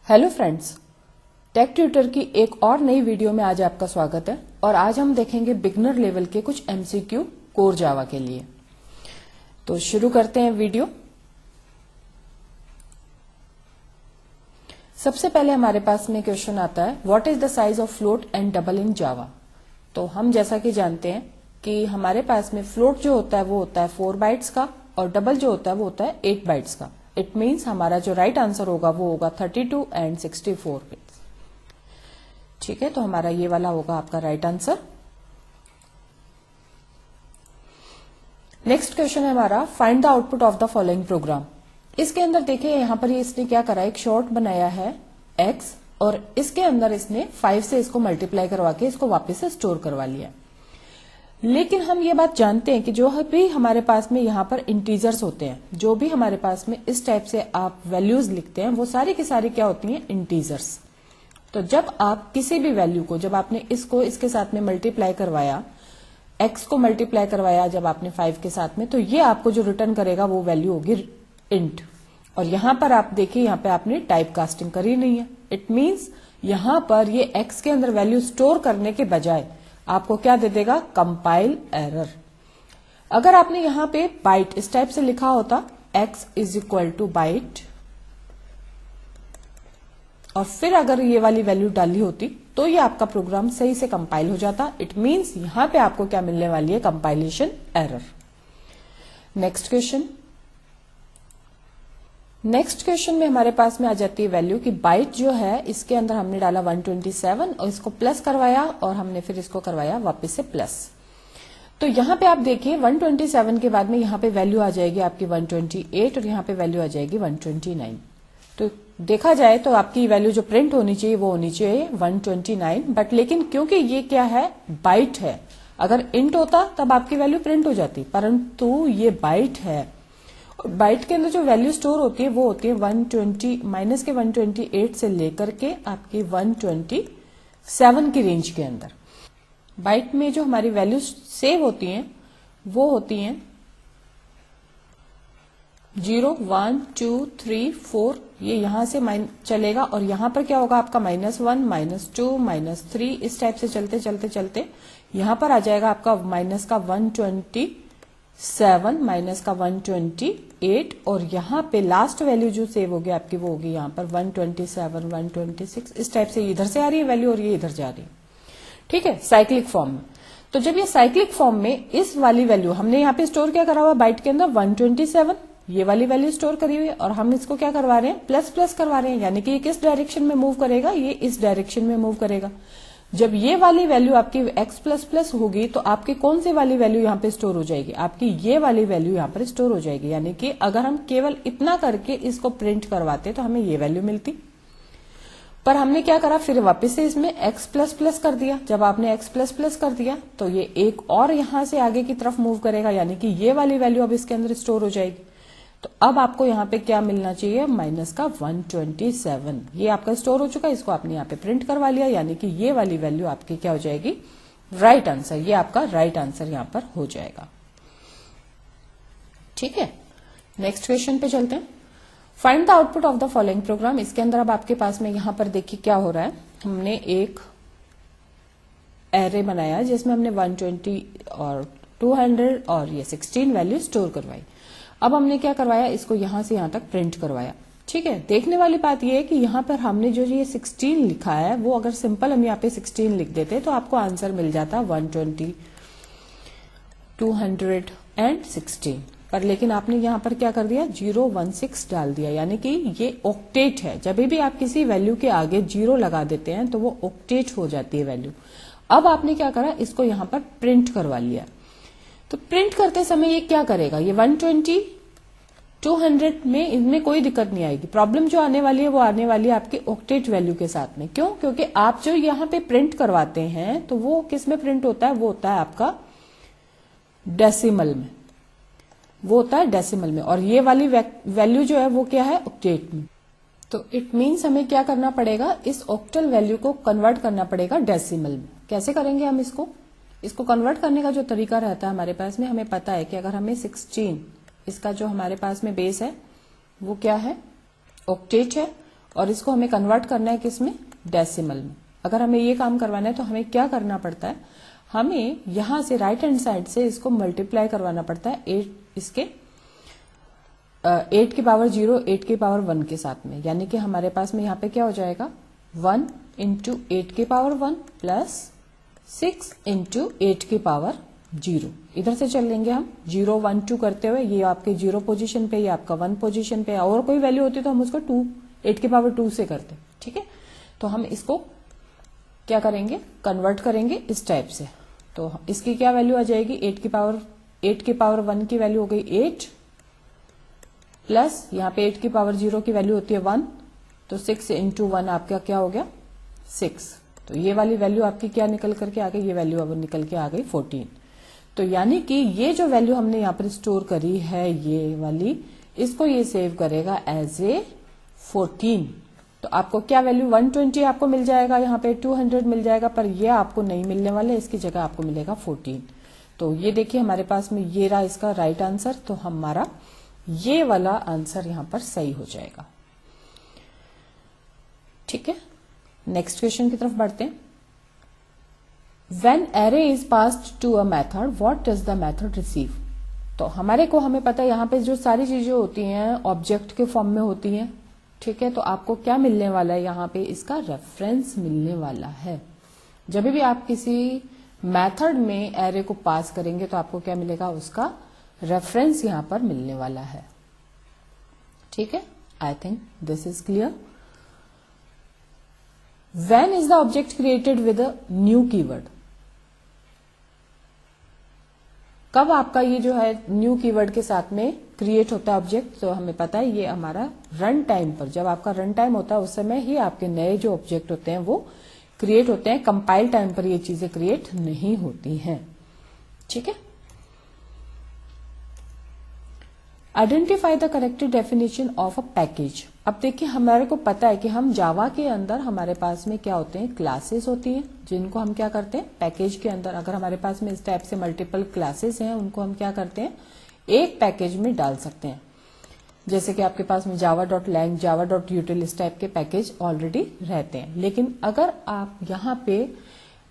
Hello friends, take tutor की एक और नई वीडियो में आज आपका स्वागत है। और आज हम देखेंगे बिगनर लेवल के कुछ एमसीक्यू कोर जावा के लिए। तो शुरू करते हैं वीडियो। सबसे पहले हमारे पास में क्वेश्चन आता है, what is the size of float and double in Java. तो हम जैसा कि जानते हैं कि हमारे पास में फ्लोट जो होता है वो होता है 4 बाइट्स का और डबल जो होता है वो होता है 8 बाइट्स का। इट मीन्स हमारा जो राइट आंसर होगा वो होगा 32 एंड 64 बिट्स। ठीक है, तो हमारा ये वाला होगा आपका राइट आंसर। नेक्स्ट क्वेश्चन है हमारा, find the output of the following programme. इसके अंदर देखिए यहाँ पर इसने क्या करा, एक शॉर्ट बनाया है x और इसके अंदर इसने 5 से इसको मल्टीप्लाई करवा के इसको वापस से स्टोर करवा लिया। लेकिन हम ये बात जानते हैं कि जो भी हमारे पास में यहाँ पर इंटीजर्स होते हैं, जो भी हमारे पास में इस टाइप से आप वैल्यूज लिखते हैं वो सारी की सारी क्या होती हैं, इंटीजर्स। तो जब आप किसी भी वैल्यू को, जब आपने इसको इसके साथ में मल्टीप्लाई करवाया, x को मल्टीप्लाई करवाया जब आपने 5 के साथ में, तो ये आपको जो रिटर्न करेगा वो वैल्यू होगी इंट। और यहां पर आप देखिए, यहाँ पे आपने टाइप कास्टिंग करी नहीं है। इट मीन्स यहां पर ये x के अंदर वैल्यू स्टोर करने के बजाय आपको क्या दे देगा, कंपाइल एरर। अगर आपने यहां पे बाइट इस टाइप से लिखा होता, x is equal to byte, और फिर अगर ये वाली वैल्यू डाली होती तो ये आपका प्रोग्राम सही से कंपाइल हो जाता। इट मीन्स यहां पे आपको क्या मिलने वाली है, कंपाइलेशन एरर। नेक्स्ट क्वेश्चन में हमारे पास में आ जाती है वैल्यू कि बाइट जो है इसके अंदर हमने डाला 127 और इसको प्लस करवाया और हमने फिर इसको करवाया वापस से प्लस। तो यहां पे आप देखिए 127 के बाद में यहां पे वैल्यू आ जाएगी आपकी 128 और यहां पे वैल्यू आ जाएगी 129। तो देखा जाए तो आपकी वैल्यू जो प्रिंट होनी चाहिए वो होनी चाहिए 129, बट लेकिन क्योंकि ये क्या है, बाइट है, अगर इंट होता तब आपकी वैल्यू प्रिंट हो जाती, परंतु ये बाइट है। बाइट के अंदर जो वैल्यू स्टोर होती है वो होती है 120 माइनस के 128 से लेकर के आपकी 127 की रेंज के अंदर। बाइट में जो हमारी वैल्यू सेव होती हैं वो होती हैं 0 1 2 3 4, ये यहां से चलेगा और यहां पर क्या होगा आपका -1 -2 -3, इस टाइप से चलते चलते चलते यहां पर आ जाएगा आपका माइनस का 127 माइनस का 128 और यहाँ पे लास्ट वैल्यू जो सेव होगी आपकी वो होगी यहाँ पर 127 126, इस टाइप से इधर से आ रही है वैल्यू और ये इधर जा रही है। ठीक है, साइक्लिक फॉर्म में। तो जब ये साइक्लिक फॉर्म में इस वाली वैल्यू हमने यहाँ पे स्टोर क्या करा हुआ, बाइट के अंदर 127 ये वाली वैल्यू स्टोर करी हुई है और हम इसको क्या करवा रहे हैं, प्लस प्लस करवा रहे हैं, यानी कि ये किस डायरेक्शन में मूव करेगा, ये इस डायरेक्शन में मूव करेगा। जब ये वाली वैल्यू आपकी x प्लस प्लस होगी तो आपकी कौन सी वाली वैल्यू यहाँ पे स्टोर हो जाएगी, आपकी ये वाली वैल्यू यहाँ पर स्टोर हो जाएगी। यानी कि अगर हम केवल इतना करके इसको प्रिंट करवाते तो हमें ये वैल्यू मिलती, पर हमने क्या करा, फिर वापस से इसमें x प्लस प्लस कर दिया। जब आपने x प्लस प्लस कर दिया तो ये एक और यहां से आगे की तरफ मूव करेगा, यानी कि ये वाली वैल्यू अब इसके अंदर स्टोर हो जाएगी। तो अब आपको यहाँ पे क्या मिलना चाहिए, माइनस का 127, ये आपका स्टोर हो चुका है, इसको आपने यहाँ पे प्रिंट करवा लिया, यानी कि ये वाली वैल्यू आपकी क्या हो जाएगी, राइट आंसर। ये आपका राइट आंसर यहाँ पर हो जाएगा। ठीक है, नेक्स्ट क्वेश्चन पे चलते हैं। Find the output of the following programme. इसके अंदर अब आपके पास में यहाँ पर देखिए क्या हो रहा है, हमने एक एरे बनाया जिसमें हमने 120 और 200 और ये 16 वैल्यू स्टोर करवाई। अब हमने क्या करवाया, इसको यहां से यहां तक प्रिंट करवाया। ठीक है, देखने वाली बात यह है कि यहां पर हमने जो ये 16 लिखा है वो अगर सिंपल हम यहाँ पे 16 लिख देते तो आपको आंसर मिल जाता 120 200 एंड 16, पर लेकिन आपने यहाँ पर क्या कर दिया, 016 डाल दिया, यानी कि ये ऑक्टेट है। जब भी आप किसी वैल्यू के आगे 0 लगा देते हैं तो वो ऑक्टेट हो जाती है वैल्यू। अब आपने क्या करा, इसको यहाँ पर प्रिंट करवा लिया। तो प्रिंट करते समय ये क्या करेगा, ये 120 200 में इनमें कोई दिक्कत नहीं आएगी। प्रॉब्लम जो आने वाली है वो आने वाली है आपके ऑक्टेट वैल्यू के साथ में। क्यों, क्योंकि आप जो यहाँ पे प्रिंट करवाते हैं तो वो किस में प्रिंट होता है, वो होता है आपका डेसिमल में, वो होता है डेसिमल में, और ये वाली वैल्यू जो है वो क्या है, ऑक्टेट में। तो इट मीन्स हमें क्या करना पड़ेगा, इस ऑक्टल वैल्यू को कन्वर्ट करना पड़ेगा डेसिमल में। कैसे करेंगे हम इसको कन्वर्ट करने का जो तरीका रहता है हमारे पास में, हमें पता है कि अगर हमें 16, इसका जो हमारे पास में बेस है वो क्या है, ऑक्टेट है, और इसको हमें कन्वर्ट करना है किसमें, डेसिमल में। अगर हमें ये काम करवाना है तो हमें क्या करना पड़ता है, हमें यहां से राइट हैंड साइड से इसको मल्टीप्लाई करवाना पड़ता है 8 की पावर 0 8 की पावर 1 के साथ में, यानी कि हमारे पास में यहाँ पे क्या हो जाएगा 1 इंटू 8 की पावर 1 प्लस 6 इंटू 8 की पावर 0। इधर से चल लेंगे हम 0 1 2 करते हुए, ये आपके 0 पोजीशन पे, ये आपका 1 पोजीशन पे, और कोई वैल्यू होती तो हम उसको 2 8 की पावर 2 से करते। ठीक है, तो हम इसको क्या करेंगे, कन्वर्ट करेंगे इस टाइप से। तो इसकी क्या वैल्यू आ जाएगी, 8 की पावर 1 की वैल्यू हो गई 8 प्लस यहाँ पे 8 की पावर 0 की वैल्यू होती है 1, तो 6 इंटू 1 आपका क्या हो गया 6। तो ये वाली वैल्यू आपकी क्या निकल करके आ गई, ये वैल्यू अब निकल के आ गई 14। तो यानी कि ये जो वैल्यू हमने यहाँ पर स्टोर करी है ये वाली, इसको ये सेव करेगा एज ए 14। तो आपको क्या वैल्यू 120 आपको मिल जाएगा, यहाँ पे 200 मिल जाएगा, पर ये आपको नहीं मिलने वाला, इसकी जगह आपको मिलेगा 14। तो ये देखिए हमारे पास में ये रहा इसका राइट आंसर। तो हमारा ये वाला आंसर यहां पर सही हो जाएगा। ठीक है, नेक्स्ट क्वेश्चन की तरफ बढ़ते हैं। When array is passed to a method, what does the method receive? तो हमें पता है यहाँ पे जो सारी चीजें होती हैं ऑब्जेक्ट के फॉर्म में होती हैं। ठीक है, तो आपको क्या मिलने वाला है, यहाँ पे इसका रेफरेंस मिलने वाला है। जब भी आप किसी मेथड में एरे को पास करेंगे तो आपको क्या मिलेगा, उसका रेफरेंस यहाँ पर मिलने वाला है। ठीक है, I think this is clear. When is the object created with a new keyword? कब आपका ये जो है न्यू कीवर्ड के साथ में क्रिएट होता है ऑब्जेक्ट, तो हमें पता है ये हमारा रन टाइम पर, जब आपका रन टाइम होता है उस समय ही आपके नए जो ऑब्जेक्ट होते हैं वो क्रिएट होते हैं। कंपाइल टाइम पर ये चीजें क्रिएट नहीं होती हैं। ठीक है, identify the correct definition of a package. अब देखिए हमारे को पता है कि हम जावा के अंदर हमारे पास में क्या होते हैं, क्लासेस होती हैं, जिनको हम क्या करते हैं पैकेज के अंदर, अगर हमारे पास में इस टाइप से मल्टीपल क्लासेस हैं उनको हम क्या करते हैं एक पैकेज में डाल सकते हैं। जैसे कि आपके पास में java.lang, java.util इस टाइप के पैकेज ऑलरेडी रहते हैं। लेकिन अगर आप यहाँ पे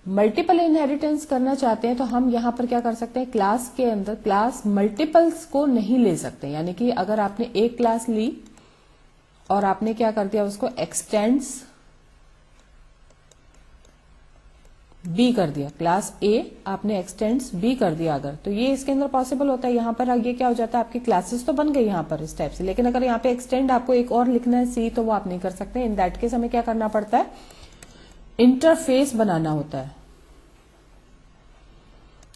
मल्टीपल इनहेरिटेंस करना चाहते हैं तो हम यहाँ पर क्या कर सकते हैं, क्लास के अंदर क्लास मल्टीपल्स को नहीं ले सकते। यानी कि अगर आपने एक क्लास ली और आपने क्या कर दिया, उसको एक्सटेंड्स बी कर दिया, क्लास ए आपने एक्सटेंड्स बी कर दिया अगर, तो ये इसके अंदर पॉसिबल होता है। यहाँ पर ये क्या हो जाता है, आपकी क्लासेस तो बन गई यहाँ पर इस टाइप से, लेकिन अगर यहाँ पे एक्सटेंड आपको एक और लिखना है सी, तो वो आप नहीं कर सकते। इन दैट केस हमें क्या करना पड़ता है, इंटरफेस बनाना होता है।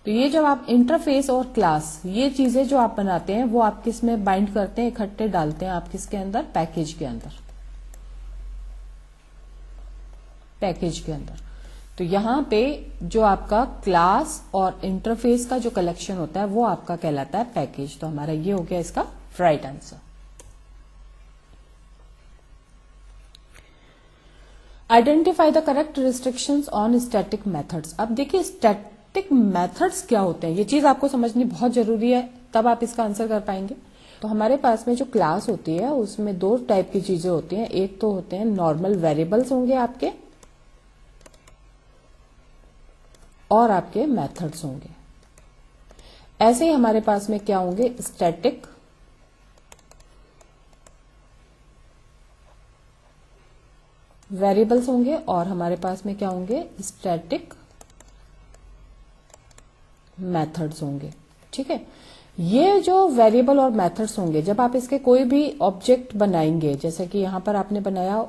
तो ये जब आप इंटरफेस और क्लास ये चीजें जो आप बनाते हैं वो आप किस में बाइंड करते हैं, इकट्ठे डालते हैं आप किसके अंदर, पैकेज के अंदर, पैकेज के अंदर। तो यहां पे जो आपका क्लास और इंटरफेस का जो कलेक्शन होता है वो आपका कहलाता है पैकेज। तो हमारा ये हो गया इसका right answer. Identify the correct restrictions on static methods. अब देखिए स्टैटिक मेथड्स क्या होते हैं, ये चीज आपको समझनी बहुत जरूरी है, तब आप इसका आंसर कर पाएंगे। तो हमारे पास में जो क्लास होती है उसमें दो टाइप की चीजें होती हैं। एक तो होते हैं नॉर्मल वेरिएबल्स होंगे आपके, और आपके मेथड्स होंगे। ऐसे ही हमारे पास में क्या होंगे, स्टैटिक वेरिएबल्स होंगे, और हमारे पास में क्या होंगे, स्टैटिक मेथड्स होंगे। ठीक है, ये जो वेरिएबल और मेथड्स होंगे, जब आप इसके कोई भी ऑब्जेक्ट बनाएंगे, जैसे कि यहां पर आपने बनाया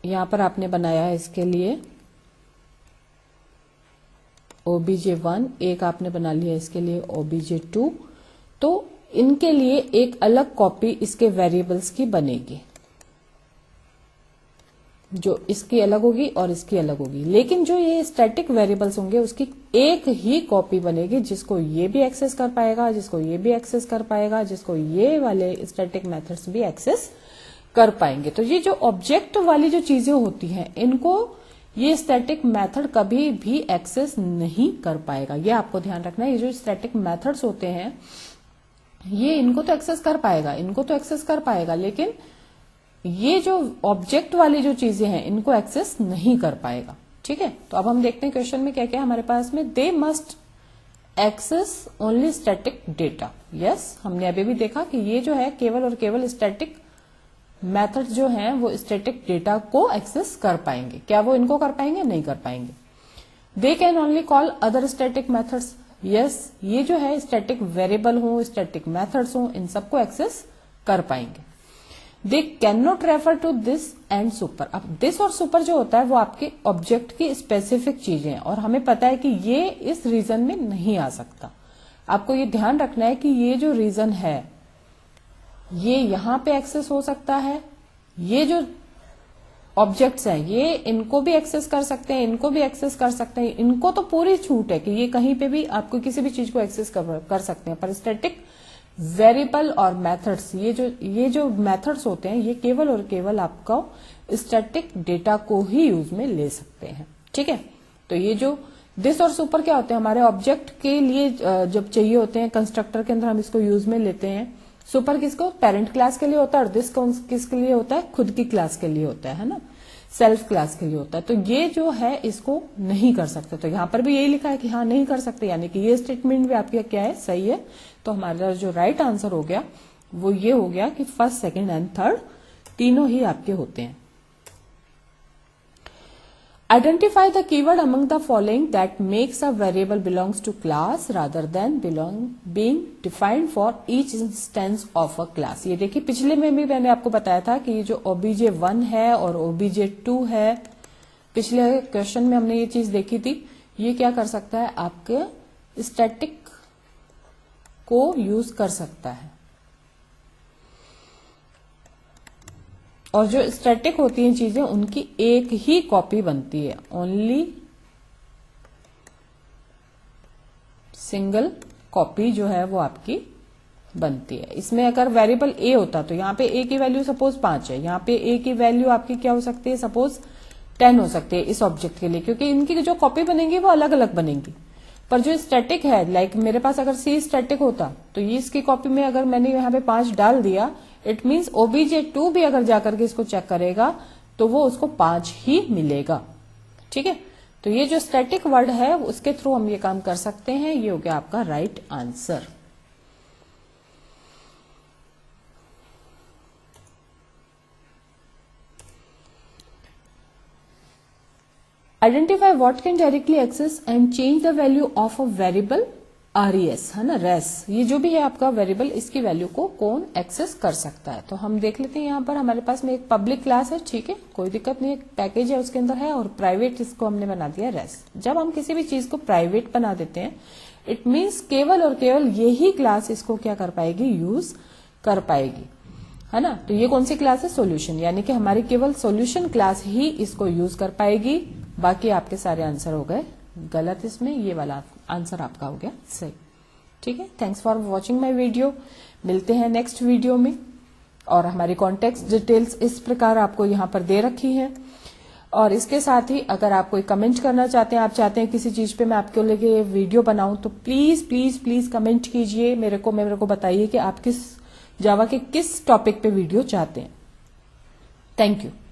यहां पर आपने बनाया है इसके लिए obj1, एक आपने बना लिया इसके लिए obj2, तो इनके लिए एक अलग कॉपी इसके वेरिएबल्स की बनेगी, जो इसकी अलग होगी और इसकी अलग होगी। लेकिन जो ये स्टैटिक वेरिएबल्स होंगे उसकी एक ही कॉपी बनेगी, जिसको ये भी एक्सेस कर पाएगा, जिसको ये भी एक्सेस कर पाएगा, जिसको ये वाले स्टैटिक मेथड्स भी एक्सेस कर पाएंगे। तो ये जो ऑब्जेक्ट वाली जो चीजें होती हैं इनको ये स्टैटिक मेथड कभी भी एक्सेस नहीं कर पाएगा, ये आपको ध्यान रखना है। ये जो स्टैटिक मेथड्स होते हैं ये इनको तो एक्सेस कर पाएगा, इनको तो एक्सेस कर पाएगा, लेकिन ये जो ऑब्जेक्ट वाली जो चीजें हैं इनको एक्सेस नहीं कर पाएगा। ठीक है, तो अब हम देखते हैं क्वेश्चन में क्या क्या हमारे पास में। They must access only static data. Yes, हमने अभी भी देखा कि ये जो है केवल और केवल स्टैटिक मेथड जो हैं वो स्टैटिक डेटा को एक्सेस कर पाएंगे। क्या वो इनको कर पाएंगे? नहीं कर पाएंगे। They can only call other static methods. Yes, ये जो है स्टैटिक वेरिएबल हो, स्टैटिक मेथड्स हो, इन सबको एक्सेस कर पाएंगे। They can not refer to this and super. अब दिस और सुपर जो होता है वो आपके ऑब्जेक्ट की स्पेसिफिक चीजें हैं और हमें पता है कि ये इस रीजन में नहीं आ सकता। आपको ये ध्यान रखना है कि ये जो रीजन है ये यहां पे एक्सेस हो सकता है, ये जो ऑब्जेक्ट्स हैं ये इनको भी एक्सेस कर सकते हैं, इनको भी एक्सेस कर सकते हैं, इनको तो पूरी छूट है कि ये कहीं पे भी आपको किसी भी चीज को एक्सेस कर सकते हैं। पर स्टैटिक वेरिएबल और मेथड्स, ये जो मेथड्स होते हैं ये केवल और केवल आपको स्टैटिक डेटा को ही यूज में ले सकते हैं। ठीक है, तो ये जो दिस और सुपर क्या होते हैं हमारे ऑब्जेक्ट के लिए जब चाहिए होते हैं, कंस्ट्रक्टर के अंदर हम इसको यूज में लेते हैं। सुपर किसको? पेरेंट क्लास के लिए होता है, और दिस किसके लिए होता है? खुद की क्लास के लिए होता है ना, सेल्फ क्लास के लिए होता है। तो ये जो है इसको नहीं कर सकते, तो यहां पर भी यही लिखा है कि हाँ नहीं कर सकते, यानी कि ये स्टेटमेंट भी आपका क्या है? सही है। तो हमारा जो राइट आंसर हो गया वो ये हो गया कि फर्स्ट, सेकंड एंड थर्ड तीनों ही आपके होते हैं। Identify the keyword among the following that makes a variable belongs to class rather than being defined for each instance of a class. ये देखिए पिछले में भी मैंने आपको बताया था कि ये जो OBJ1 है और OBJ2 है, पिछले क्वेश्चन में हमने ये चीज देखी थी। ये क्या कर सकता है? आपके स्टैटिक को यूज कर सकता है, और जो स्टैटिक होती हैं चीजें उनकी एक ही कॉपी बनती है, ओनली सिंगल कॉपी जो है वो आपकी बनती है। इसमें अगर वेरिएबल a होता तो यहाँ पे a की वैल्यू सपोज 5 है, यहाँ पे a की वैल्यू आपकी क्या हो सकती है? सपोज 10 हो सकती है इस ऑब्जेक्ट के लिए, क्योंकि इनकी जो कॉपी बनेंगी वो अलग अलग बनेंगी। पर जो स्टैटिक है, लाइक मेरे पास अगर C स्टैटिक होता तो ये इसकी कॉपी में अगर मैंने यहाँ पे 5 डाल दिया, इट मीन्स OBJ2 भी अगर जाकर के इसको चेक करेगा तो वो उसको 5 ही मिलेगा। ठीक है, तो ये जो स्टैटिक वर्ड है उसके थ्रू हम ये काम कर सकते हैं। ये हो गया आपका right answer. Identify what can directly access and change the value of a variable RES, है ना, रेस। ये जो भी है आपका वेरिएबल, इसकी वैल्यू को कौन एक्सेस कर सकता है? तो हम देख लेते हैं। यहाँ पर हमारे पास में एक पब्लिक क्लास है, ठीक है, कोई दिक्कत नहीं, एक पैकेज है उसके अंदर है, और प्राइवेट इसको हमने बना दिया रेस। जब हम किसी भी चीज को प्राइवेट बना देते हैं, इट मीन्स केवल और केवल यही क्लास इसको क्या कर पाएगी? यूज कर पाएगी, है ना। तो ये कौन सी क्लास है? सॉल्यूशन, यानी कि हमारी केवल सॉल्यूशन क्लास ही इसको यूज कर पाएगी। बाकी आपके सारे आंसर हो गए गलत, इसमें ये वाला आंसर आपका हो गया सही। ठीक है, thanks for watching my video. मिलते हैं नेक्स्ट वीडियो में। और हमारी कॉन्टेक्ट डिटेल्स इस प्रकार आपको यहाँ पर दे रखी हैं। और इसके साथ ही अगर आप कोई कमेंट करना चाहते हैं, आप चाहते हैं किसी चीज पे मैं आपके लिए वीडियो बनाऊं, तो प्लीज प्लीज प्लीज कमेंट कीजिए, मेरे को बताइए कि आप किस जावा के किस टॉपिक पे वीडियो चाहते हैं। Thank you.